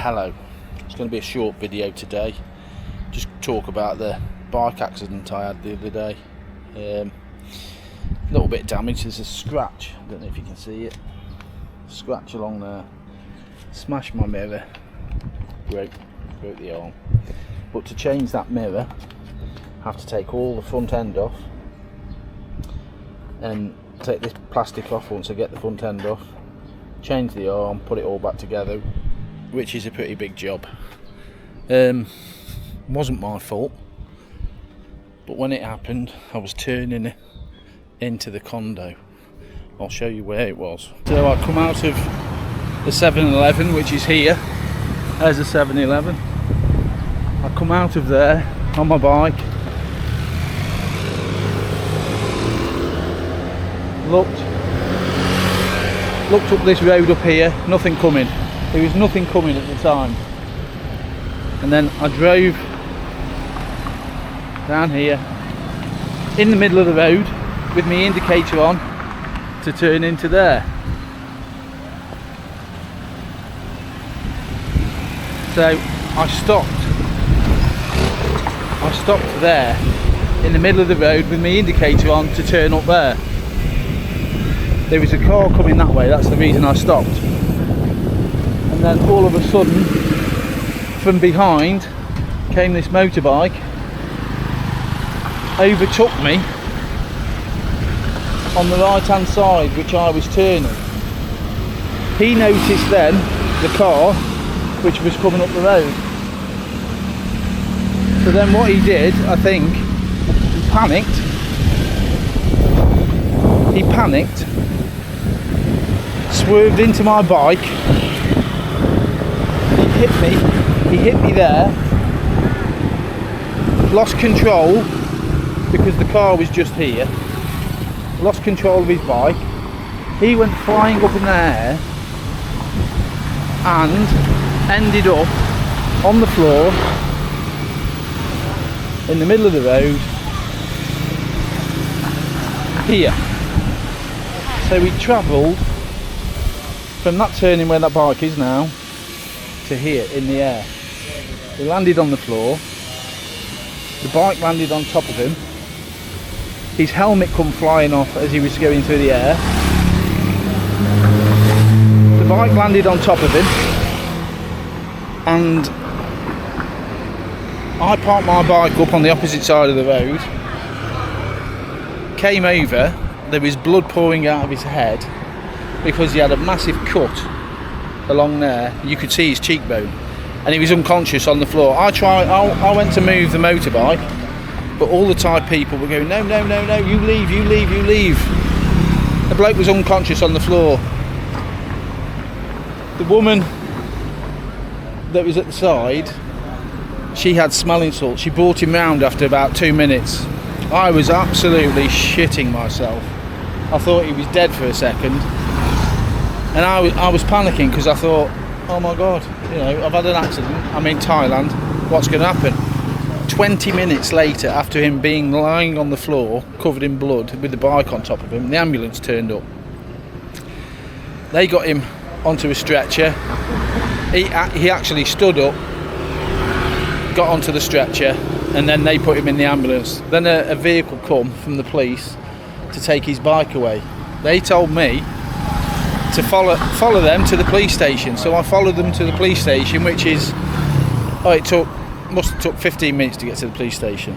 Hello, it's going to be a short video today. Just talk about the bike accident I had the other day. A little bit of damage. There's a scratch, I don't know if you can see it, scratch along there. Smashed my mirror, broke the arm. But to change that mirror I have to take all the front end off and take this plastic off once I get the front end off, change the arm, put it all back together, which is a pretty big job. Wasn't my fault, but when it happened I was turning into the condo. I'll show you where it was. So I come out of the 7-Eleven, which is here. There's a 7-Eleven. I come out of there on my bike, looked up this road up here, nothing coming. There was nothing coming at the time, and then I drove down here in the middle of the road with my indicator on to turn into there. So I stopped there in the middle of the road with my indicator on to turn up there. There was a car coming that way, that's the reason I stopped. And then all of a sudden, from behind came this motorbike, overtook me on the right hand side which I was turning. He noticed then the car which was coming up the road. So then what he did, I think, he panicked, swerved into my bike. He hit me there, lost control because the car was just here, lost control of his bike. He went flying up in the air and ended up on the floor in the middle of the road here. So we travelled from that turning where that bike is now to here in the air. He landed on the floor, the bike landed on top of him, his helmet come flying off as he was going through the air, the bike landed on top of him, and I parked my bike up on the opposite side of the road, came over. There was blood pouring out of his head because he had a massive cut along there. You could see his cheekbone, and he was unconscious on the floor. I went to move the motorbike, but all the Thai people were going, no, you leave. The bloke was unconscious on the floor. The woman that was at the side, she had smelling salts. She brought him round after about 2 minutes. I was absolutely shitting myself. I thought he was dead for a second. And I was panicking because I thought, oh my God, I've had an accident, I'm in Thailand, what's going to happen? 20 minutes later, after him being lying on the floor, covered in blood, with the bike on top of him, the ambulance turned up. They got him onto a stretcher. He actually stood up, got onto the stretcher, and then they put him in the ambulance. Then a vehicle come from the police to take his bike away. They told me to follow them to the police station, so I followed them to the police station, which is must have took 15 minutes to get to the police station.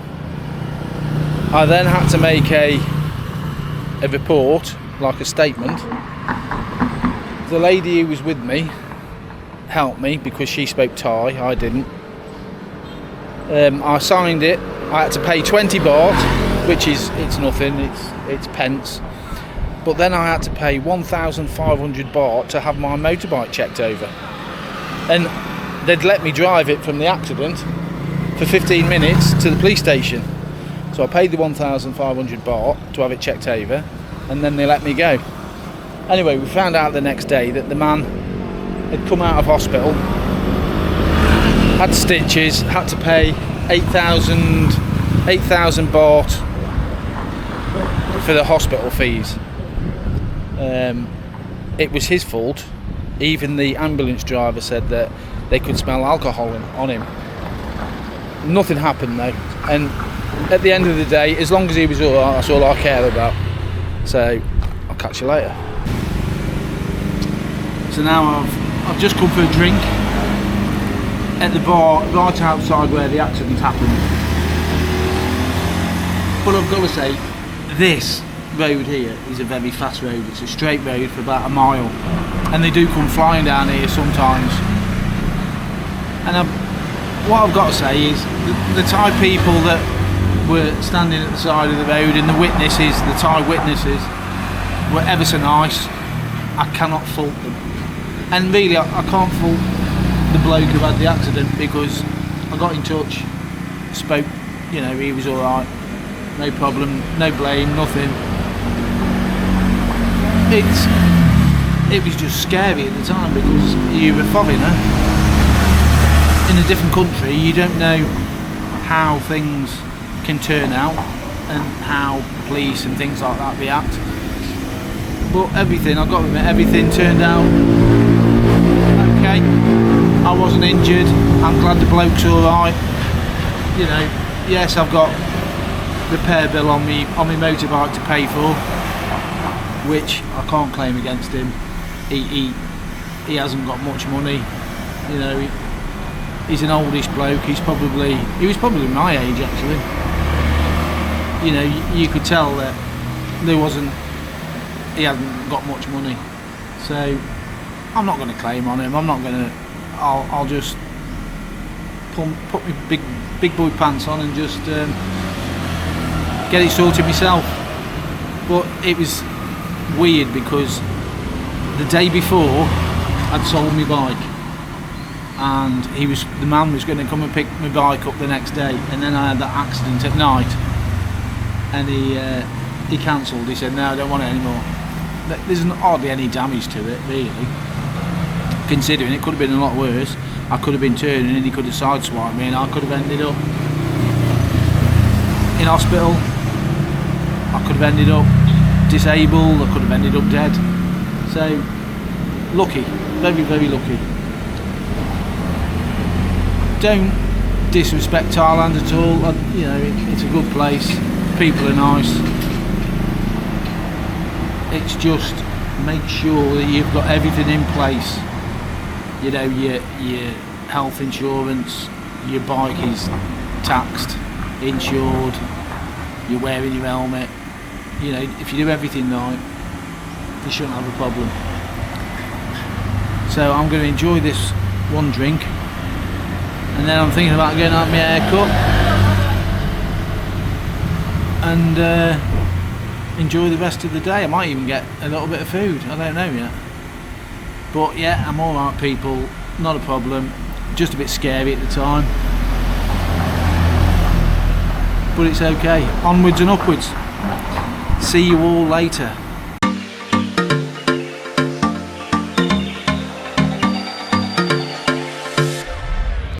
I then had to make a report, like a statement. The lady who was with me helped me because she spoke Thai, I didn't. I signed it. I had to pay 20 baht, which it's nothing, it's pence. But then I had to pay 1,500 baht to have my motorbike checked over. and they'd let me drive it from the accident for 15 minutes to the police station. So I paid the 1,500 baht to have it checked over, and then they let me go. Anyway, we found out the next day that the man had come out of hospital, had stitches, had to pay 8,000 baht for the hospital fees. It was his fault. Even the ambulance driver said that they could smell alcohol on him. Nothing happened though, and at the end of the day, as long as he was alright, that's all I care about. So I'll catch you later. So now I've just come for a drink at the bar right outside where the accident happened. But I've got to say, this road here is a very fast road. It's a straight road for about a mile, and they do come flying down here sometimes. And what I've got to say is the Thai people that were standing at the side of the road and the witnesses, the Thai witnesses, were ever so nice. I cannot fault them, and really I can't fault the bloke who had the accident, because I got in touch, spoke, you know, he was alright, no problem, no blame, nothing. It was just scary at the time, because you're a foreigner in a different country. You don't know how things can turn out and how police and things like that react. But everything, I've got to admit, everything turned out okay. I wasn't injured. I'm glad the bloke's alright. You know, yes, I've got repair bill on me motorbike to pay for, which I can't claim against him. He hasn't got much money. You know, he's an oldish bloke. He was probably my age actually. You know, you could tell that he hasn't got much money. So I'm not going to claim on him. I'll just put my big boy pants on and just get it sorted myself. But it was weird, because the day before I'd sold my bike, and the man was going to come and pick my bike up the next day, and then I had that accident at night, and he cancelled. He said, no, I don't want it anymore. There's hardly any damage to it really, considering it could have been a lot worse. I could have been turning and he could have sideswiped me, and I could have ended up in hospital. I could have ended up disabled. I could have ended up dead. So lucky, very, very lucky. Don't disrespect Thailand at all. You know, it's a good place. People are nice. It's just make sure that you've got everything in place. You know, your health insurance, your bike is taxed, insured, you're wearing your helmet. You know, if you do everything right, you shouldn't have a problem. So I'm going to enjoy this one drink, and then I'm thinking about getting out my haircut and enjoy the rest of the day. I might even get a little bit of food, I don't know yet. But yeah, I'm alright people, not a problem. Just a bit scary at the time, but it's okay. Onwards and upwards. See you all later.